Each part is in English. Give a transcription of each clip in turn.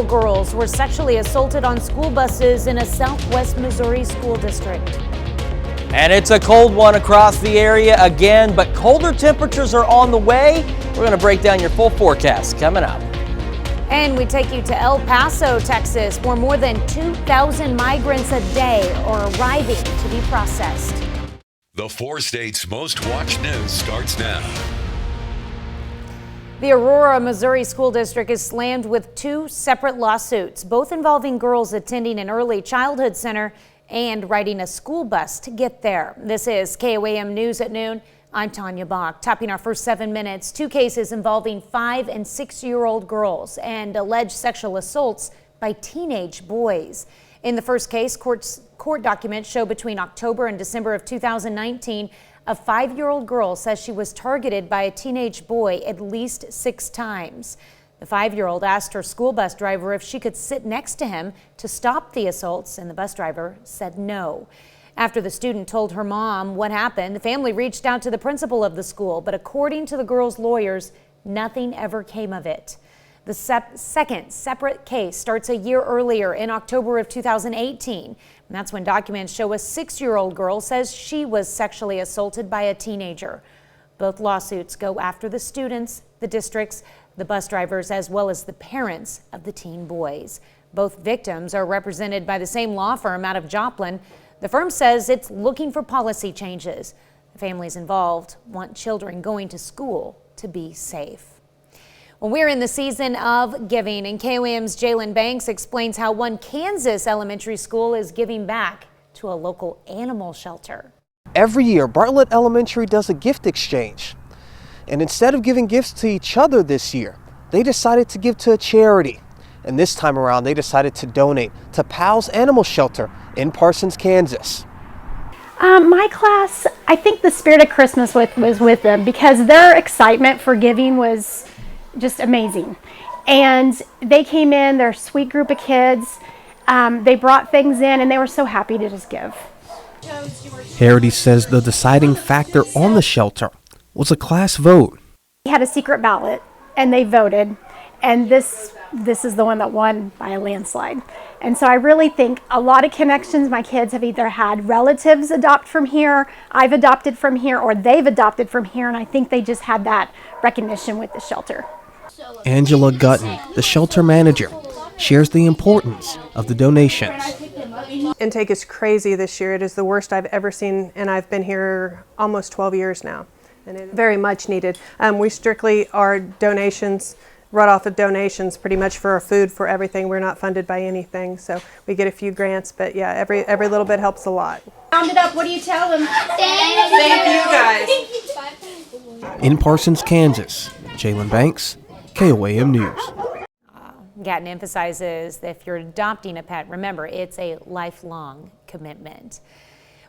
multiple girls were sexually assaulted on school buses in a southwest Missouri school district. And it's a cold one across the area again, but colder temperatures are on the way. We're going to break down your full forecast coming up. And we take you to El Paso, Texas, where more than 2,000 migrants a day are arriving to be processed. The 4 states' most watched news starts now. The Aurora, Missouri School District is slammed with 2 separate lawsuits, both involving girls attending an early childhood center and riding a school bus to get there. This is KOAM News at noon. I'm Tanya Bach. Topping our first 7 minutes, 2 cases involving 5- and 6-year-old girls and alleged sexual assaults by teenage boys. In the first case, court documents show between October and December of 2019, a 5-year-old girl says she was targeted by a teenage boy at least 6 times. The 5-year-old asked her school bus driver if she could sit next to him to stop the assaults, and the bus driver said no. After the student told her mom what happened, the family reached out to the principal of the school, but according to the girl's lawyers, nothing ever came of it. The second separate case starts a year earlier in October of 2018. And that's when documents show a 6-year-old girl says she was sexually assaulted by a teenager. Both lawsuits go after the students, the districts, the bus drivers, as well as the parents of the teen boys. Both victims are represented by the same law firm out of Joplin. The firm says it's looking for policy changes. The families involved want children going to school to be safe. Well, we're in the season of giving, and KOAM's Jalen Banks explains how one Kansas elementary school is giving back to a local animal shelter. Every year, Bartlett Elementary does a gift exchange. And instead of giving gifts to each other this year, they decided to give to a charity. And this time around, they decided to donate to Pal's Animal Shelter in Parsons, Kansas. My class, I think the spirit of Christmas was with them because their excitement for giving was just amazing. And they came in, they're a sweet group of kids. They brought things in and they were so happy to just give. Harity says the deciding factor on the shelter was a class vote. We had a secret ballot and they voted, and this is the one that won by a landslide. And so I really think a lot of connections my kids have either had relatives adopt from here, I've adopted from here, or they've adopted from here, and I think they just had that recognition with the shelter. Angela Gutton, the shelter manager, shares the importance of the donations. Intake is crazy this year. It is the worst I've ever seen, and I've been here almost 12 years now, and it's very much needed. We strictly are donations, run off of donations pretty much for our food, for everything. We're not funded by anything, so we get a few grants, but yeah, every little bit helps a lot. Round it up, what do you tell them? Thank you guys. In Parsons, Kansas, Jalen Banks, KOAM News. Gatton emphasizes that if you're adopting a pet, remember, it's a lifelong commitment.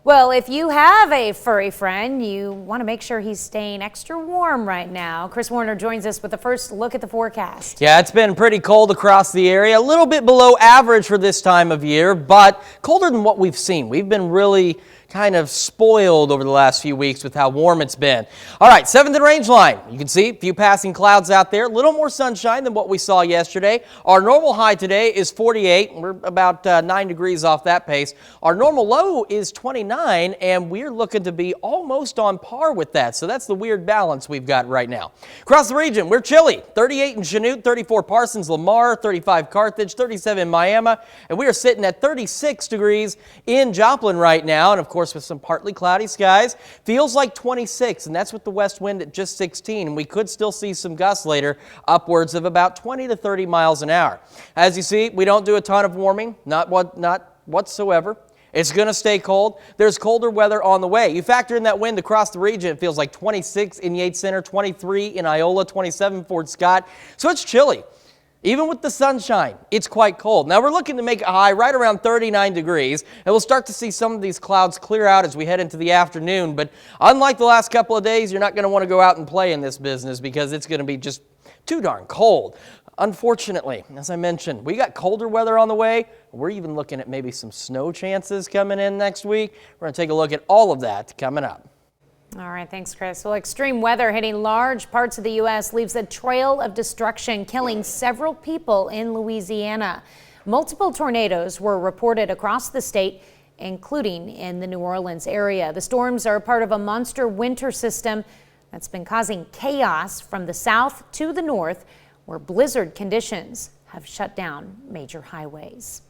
Well, if you have a furry friend, you want to make sure he's staying extra warm right now. Chris Warner joins us with the first look at the forecast. Yeah, it's been pretty cold across the area, a little bit below average for this time of year, but colder than what we've seen. We've been really kind of spoiled over the last few weeks with how warm it's been. All right, 7th and range line. You can see a few passing clouds out there, a little more sunshine than what we saw yesterday. Our normal high today is 48. We're about 9 degrees off that pace. Our normal low is 29, and we're looking to be almost on par with that. So that's the weird balance we've got right now. Across the region, we're chilly. 38 in Chanute, 34 Parsons, Lamar, 35 Carthage, 37 Miami, and we are sitting at 36 degrees in Joplin right now. And of course, with some partly cloudy skies, feels like 26, and that's with the west wind at just 16, and we could still see some gusts later, upwards of about 20 to 30 miles an hour. As you see, we don't do a ton of warming, not whatsoever. It's going to stay cold. There's colder weather on the way. You factor in that wind across the region, it feels like 26 in Yates Center, 23 in Iola, 27 Fort Scott, so it's chilly. Even with the sunshine, it's quite cold. Now we're looking to make a high right around 39 degrees, and we'll start to see some of these clouds clear out as we head into the afternoon. But unlike the last couple of days, you're not going to want to go out and play in this business because it's going to be just too darn cold. Unfortunately, as I mentioned, we got colder weather on the way. We're even looking at maybe some snow chances coming in next week. We're going to take a look at all of that coming up. All right, thanks, Chris. Well, extreme weather hitting large parts of the U.S. leaves a trail of destruction, killing several people in Louisiana. Multiple tornadoes were reported across the state, including in the New Orleans area. The storms are part of a monster winter system that's been causing chaos from the south to the north, where blizzard conditions have shut down major highways.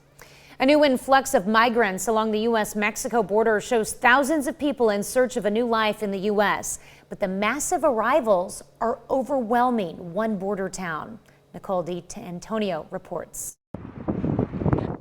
A new influx of migrants along the U.S.-Mexico border shows thousands of people in search of a new life in the U.S. But the massive arrivals are overwhelming one border town. Nicole D'Antonio reports.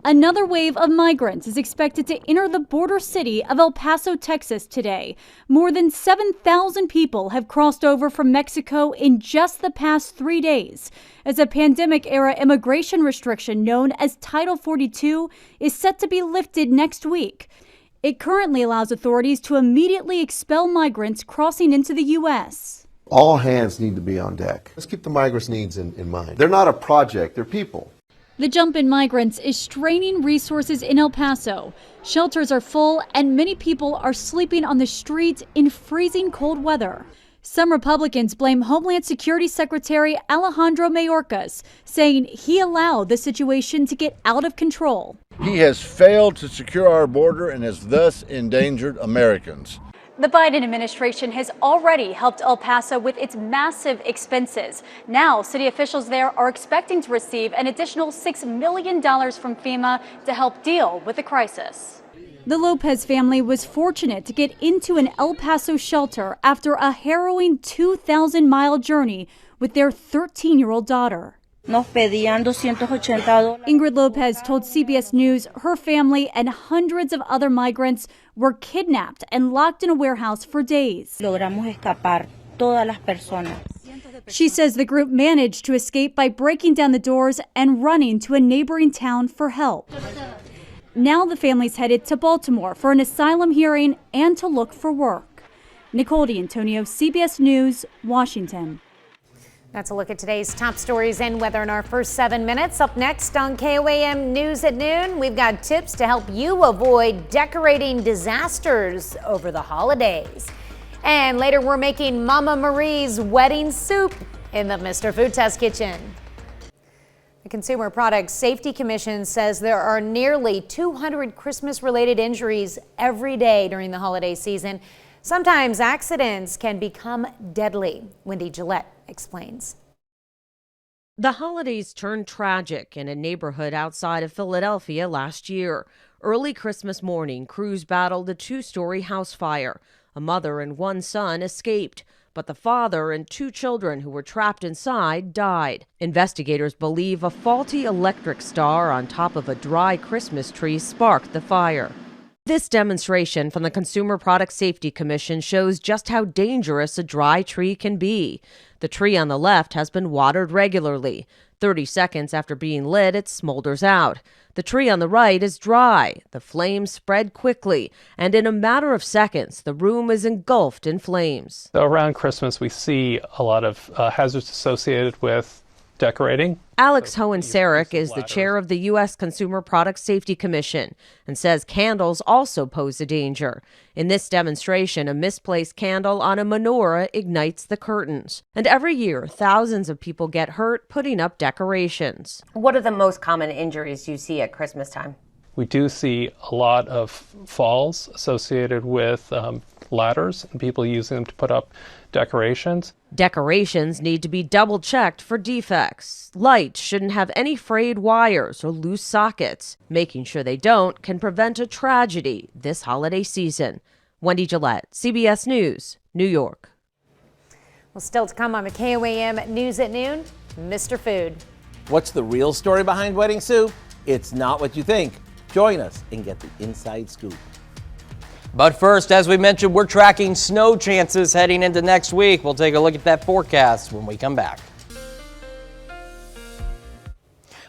Another wave of migrants is expected to enter the border city of El Paso, Texas today. More than 7,000 people have crossed over from Mexico in just the past 3 days, as a pandemic-era immigration restriction known as Title 42 is set to be lifted next week. It currently allows authorities to immediately expel migrants crossing into the U.S. All hands need to be on deck. Let's keep the migrants' needs in mind. They're not a project, they're people. The jump in migrants is straining resources in El Paso. Shelters are full and many people are sleeping on the streets in freezing cold weather. Some Republicans blame Homeland Security Secretary Alejandro Mayorkas, saying he allowed the situation to get out of control. He has failed to secure our border and has thus endangered Americans. The Biden administration has already helped El Paso with its massive expenses. Now, city officials there are expecting to receive an additional $6 million from FEMA to help deal with the crisis. The Lopez family was fortunate to get into an El Paso shelter after a harrowing 2,000-mile journey with their 13-year-old daughter. Ingrid Lopez told CBS News her family and hundreds of other migrants were kidnapped and locked in a warehouse for days. She says the group managed to escape by breaking down the doors and running to a neighboring town for help. Now the family's headed to Baltimore for an asylum hearing and to look for work. Nicole D'Antonio, CBS News, Washington. That's a look at today's top stories and weather in our first 7 minutes. Up next on KOAM News at Noon, we've got tips to help you avoid decorating disasters over the holidays. And later, we're making Mama Marie's wedding soup in the Mr. Food Test Kitchen. The Consumer Product Safety Commission says there are nearly 200 Christmas-related injuries every day during the holiday season. Sometimes accidents can become deadly. Wendy Gillette explains. The holidays turned tragic in a neighborhood outside of Philadelphia last year. Early Christmas morning, crews battled a 2-story house fire. A mother and one son escaped, but the father and 2 children who were trapped inside died. Investigators believe a faulty electric star on top of a dry Christmas tree sparked the fire. This demonstration from the Consumer Product Safety Commission shows just how dangerous a dry tree can be. The tree on the left has been watered regularly. 30 seconds after being lit, it smolders out. The tree on the right is dry. The flames spread quickly, and in a matter of seconds, the room is engulfed in flames. Around Christmas, we see a lot of hazards associated with decorating. Alex Hohenserek is the chair of the U.S. Consumer Product Safety Commission and says candles also pose a danger. In this demonstration, a misplaced candle on a menorah ignites the curtains. And every year, thousands of people get hurt putting up decorations. What are the most common injuries you see at Christmas time? We do see a lot of falls associated with ladders and people using them to put up decorations. Decorations need to be double-checked for defects. Lights shouldn't have any frayed wires or loose sockets. Making sure they don't can prevent a tragedy this holiday season. Wendy Gillette, CBS News, New York. Well, still to come on the KOAM News at Noon, Mr. Food. What's the real story behind wedding soup? It's not what you think. Join us and get the inside scoop. But first, as we mentioned, we're tracking snow chances heading into next week. We'll take a look at that forecast when we come back.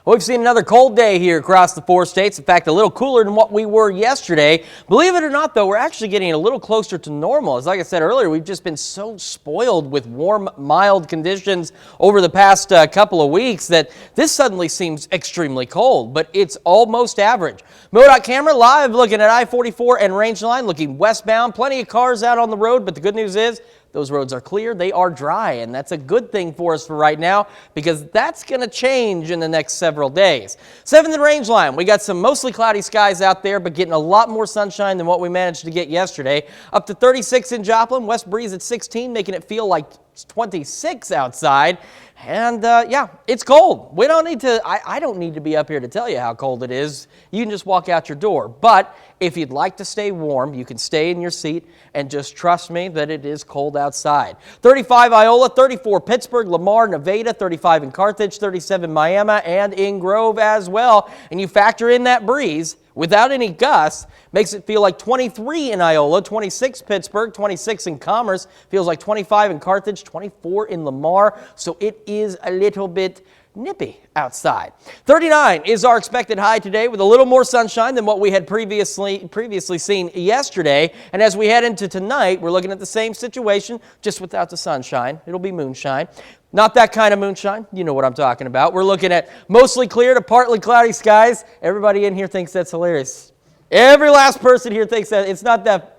Well, we've seen another cold day here across the 4 states. In fact, a little cooler than what we were yesterday. Believe it or not, though, we're actually getting a little closer to normal. As like I said earlier, we've just been so spoiled with warm, mild conditions over the past couple of weeks that this suddenly seems extremely cold, but it's almost average. MoDOT camera live looking at I-44 and Range Line, looking westbound. Plenty of cars out on the road, but the good news is those roads are clear, they are dry, and that's a good thing for us for right now because that's going to change in the next several days. 7th and Range Line, we got some mostly cloudy skies out there, but getting a lot more sunshine than what we managed to get yesterday. Up to 36 in Joplin, west breeze at 16, making it feel like 26 outside. And yeah, it's cold. We don't need to, I don't need to be up here to tell you how cold it is. You can just walk out your door. But if you'd like to stay warm, you can stay in your seat and just trust me that it is cold outside. 35 Iola, 34 Pittsburgh, Lamar, Nevada, 35 in Carthage, 37 Miami, and in Grove as well. And you factor in that breeze without any gusts, makes it feel like 23 in Iola, 26 Pittsburgh, 26 in Commerce, feels like 25 in Carthage, 24 in Lamar, so it is a little bit nippy outside. 39 is our expected high today with a little more sunshine than what we had previously seen yesterday. And as we head into tonight, we're looking at the same situation, just without the sunshine. It'll be moonshine. Not that kind of moonshine. You know what I'm talking about. We're looking at mostly clear to partly cloudy skies. Everybody in here thinks that's hilarious. Every last person here thinks that. It's not that.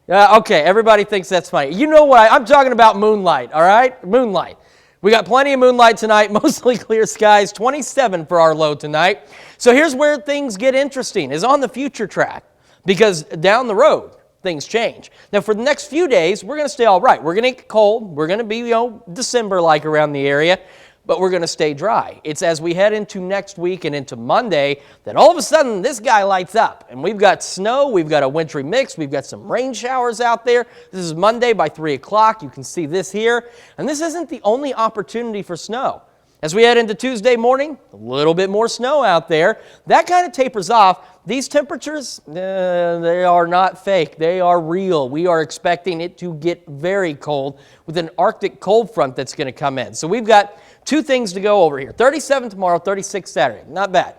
Okay, everybody thinks that's funny. You know what? I'm talking about moonlight, all right? Moonlight. We got plenty of moonlight tonight, mostly clear skies, 27 for our low tonight. So here's where things get interesting, is on the future track, because down the road, things change. Now, for the next few days, we're going to stay all right. We're going to get cold. We're going to be, December-like around the area, but we're going to stay dry. It's as we head into next week and into Monday that all of a sudden this guy lights up. And we've got snow. We've got a wintry mix. We've got some rain showers out there. This is Monday by 3 o'clock. You can see this here. And this isn't the only opportunity for snow. As we head into Tuesday morning, a little bit more snow out there. That kind of tapers off. These temperatures, they are not fake. They are real. We are expecting it to get very cold with an Arctic cold front that's going to come in. So we've got two things to go over here. 37 tomorrow, 36 Saturday. Not bad.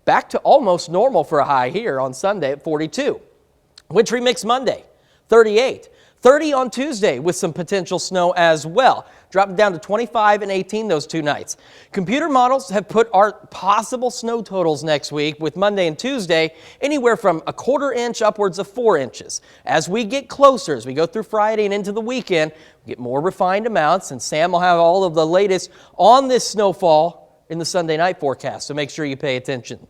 Back to almost normal for a high here on Sunday at 42. Wintry mix Monday, 38. 30 on Tuesday with some potential snow as well. Dropping down to 25 and 18 those two nights. Computer models have put our possible snow totals next week with Monday and Tuesday anywhere from a quarter inch upwards of 4 inches. As we get closer, as we go through Friday and into the weekend, we get more refined amounts, and Sam will have all of the latest on this snowfall in the Sunday night forecast, so make sure you pay attention.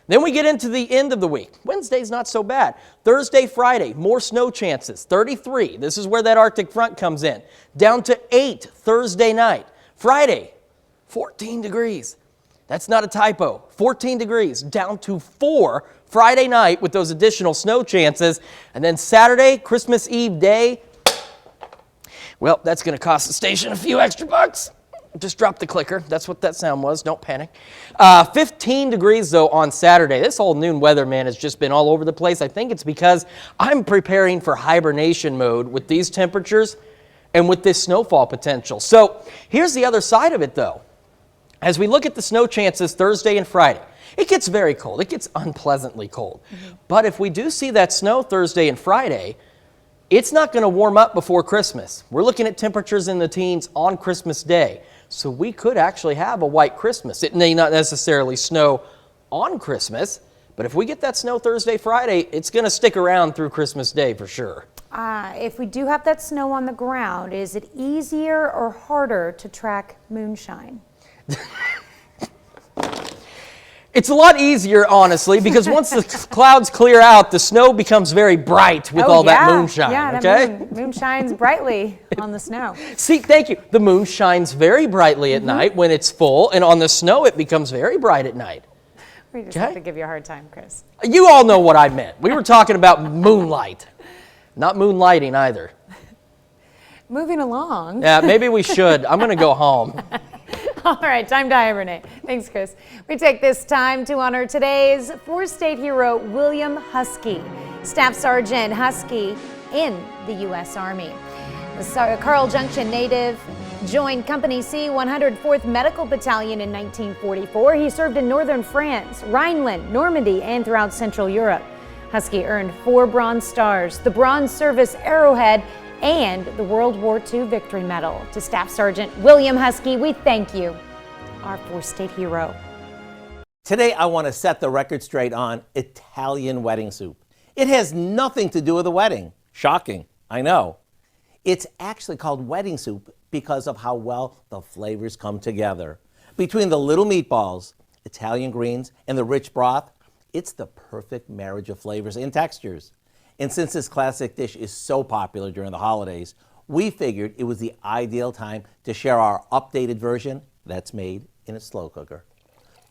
Then we get into the end of the week. Wednesday's not so bad. Thursday, Friday, more snow chances, 33. This is where that Arctic front comes in. Down to 8 Thursday night. Friday, 14 degrees. That's not a typo. 14 degrees, down to 4 Friday night with those additional snow chances. And then Saturday, Christmas Eve day, well, that's going to cost the station a few extra bucks. Just drop the clicker. That's what that sound was. Don't panic. 15 degrees, though, on Saturday. This whole noon weather, man, has just been all over the place. I think it's because I'm preparing for hibernation mode with these temperatures and with this snowfall potential. So here's the other side of it, though. As we look at the snow chances Thursday and Friday, it gets very cold. It gets unpleasantly cold. But if we do see that snow Thursday and Friday, it's not going to warm up before Christmas. We're looking at temperatures in the teens on Christmas Day. So we could actually have a white Christmas. It may not necessarily snow on Christmas, but if we get that snow Thursday, Friday, it's going to stick around through Christmas Day for sure. If we do have that snow on the ground, is it easier or harder to track moonshine? It's a lot easier, honestly, because once the clouds clear out, the snow becomes very bright with that moonshine. Yeah, okay? Moon shines brightly on the snow. See, thank you. The moon shines very brightly at night when it's full, and on the snow, it becomes very bright at night. We just have to give you a hard time, Chris. You all know what I meant. We were talking about moonlight, not moonlighting either. Moving along. Yeah, maybe we should. I'm going to go home. All right, time to hibernate. Thanks, Chris. We take this time to honor today's 4-state hero, William Husky, Staff Sergeant Husky in the U.S. Army. The Carl Junction native Joined Company C 104th Medical Battalion in 1944. He served in northern France, Rhineland, Normandy, and throughout Central Europe. Husky earned 4 Bronze Stars, the Bronze Service Arrowhead, and the World War II Victory Medal. To Staff Sergeant William Husky, we thank you, our 4-state hero. Today, I want to set the record straight on Italian wedding soup. It has nothing to do with a wedding. Shocking, I know. It's actually called wedding soup because of how well the flavors come together. Between the little meatballs, Italian greens, and the rich broth, it's the perfect marriage of flavors and textures. And since this classic dish is so popular during the holidays, we figured it was the ideal time to share our updated version that's made in a slow cooker.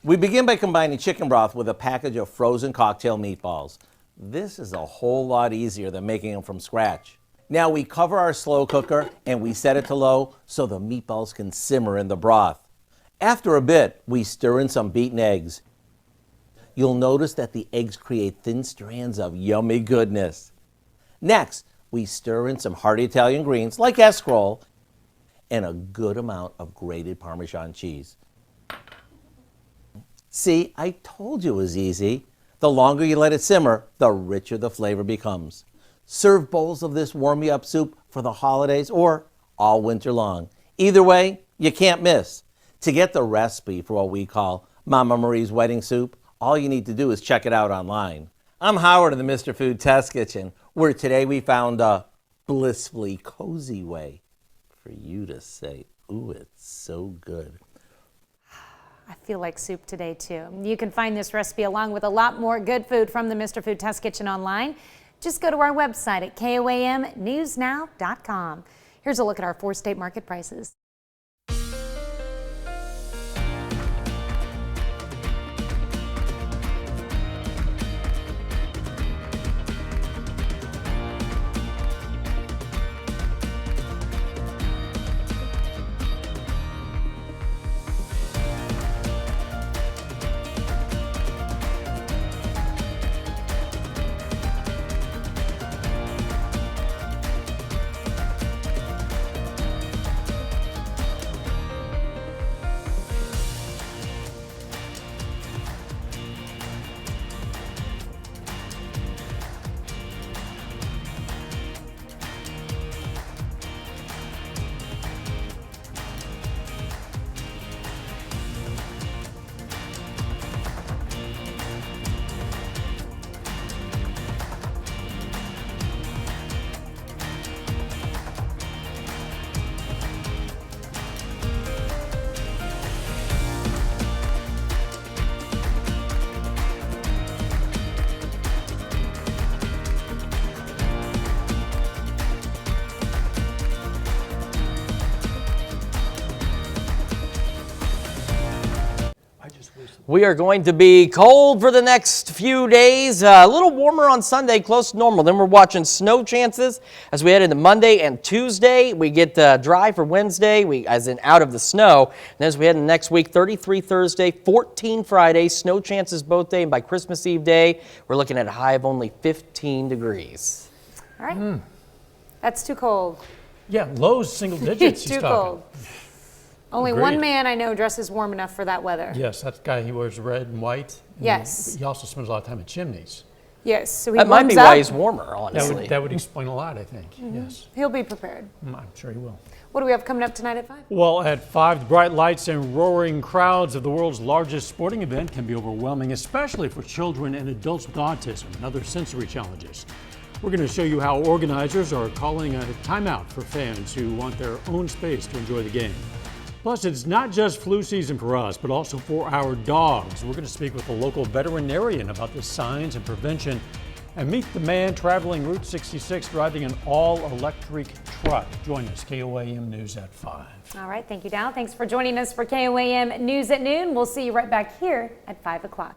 We begin by combining chicken broth with a package of frozen cocktail meatballs. This is a whole lot easier than making them from scratch. Now we cover our slow cooker and we set it to low so the meatballs can simmer in the broth. After a bit, we stir in some beaten eggs. You'll notice that the eggs create thin strands of yummy goodness. Next, we stir in some hearty Italian greens like escarole and a good amount of grated Parmesan cheese. See, I told you it was easy. The longer you let it simmer, the richer the flavor becomes. Serve bowls of this warm-me-up soup for the holidays or all winter long. Either way, you can't miss. To get the recipe for what we call Mama Marie's wedding soup, all you need to do is check it out online. I'm Howard in the Mr. Food Test Kitchen, where today we found a blissfully cozy way for you to say, ooh, it's so good. I feel like soup today, too. You can find this recipe along with a lot more good food from the Mr. Food Test Kitchen online. Just go to our website at KOAMnewsnow.com. Here's a look at our 4-state market prices. We are going to be cold for the next few days, a little warmer on Sunday, close to normal. Then we're watching snow chances as we head into Monday and Tuesday. We get dry for Wednesday, as in out of the snow. And as we head into next week, 33 Thursday, 14 Friday, snow chances both day. And by Christmas Eve day, we're looking at a high of only 15 degrees. All right. That's too cold. Yeah, lows single digits. Too cold. Only Agreed. one man I know dresses warm enough for that weather. Yes, that guy, he wears red and white. Yes. He also spends a lot of time in chimneys. Yes, so he that might be warms why up. he's warmer, honestly. That would explain a lot, I think. Yes. He'll be prepared. I'm sure he will. What do we have coming up tonight at 5? Well, at 5, the bright lights and roaring crowds of the world's largest sporting event can be overwhelming, especially for children and adults with autism and other sensory challenges. We're going to show you how organizers are calling a timeout for fans who want their own space to enjoy the game. Plus, it's not just flu season for us, but also for our dogs. We're going to speak with a local veterinarian about the signs and prevention and meet the man traveling Route 66 driving an all-electric truck. Join us, KOAM News at 5. All right, thank you, Dow. Thanks for joining us for KOAM News at Noon. We'll see you right back here at 5 o'clock.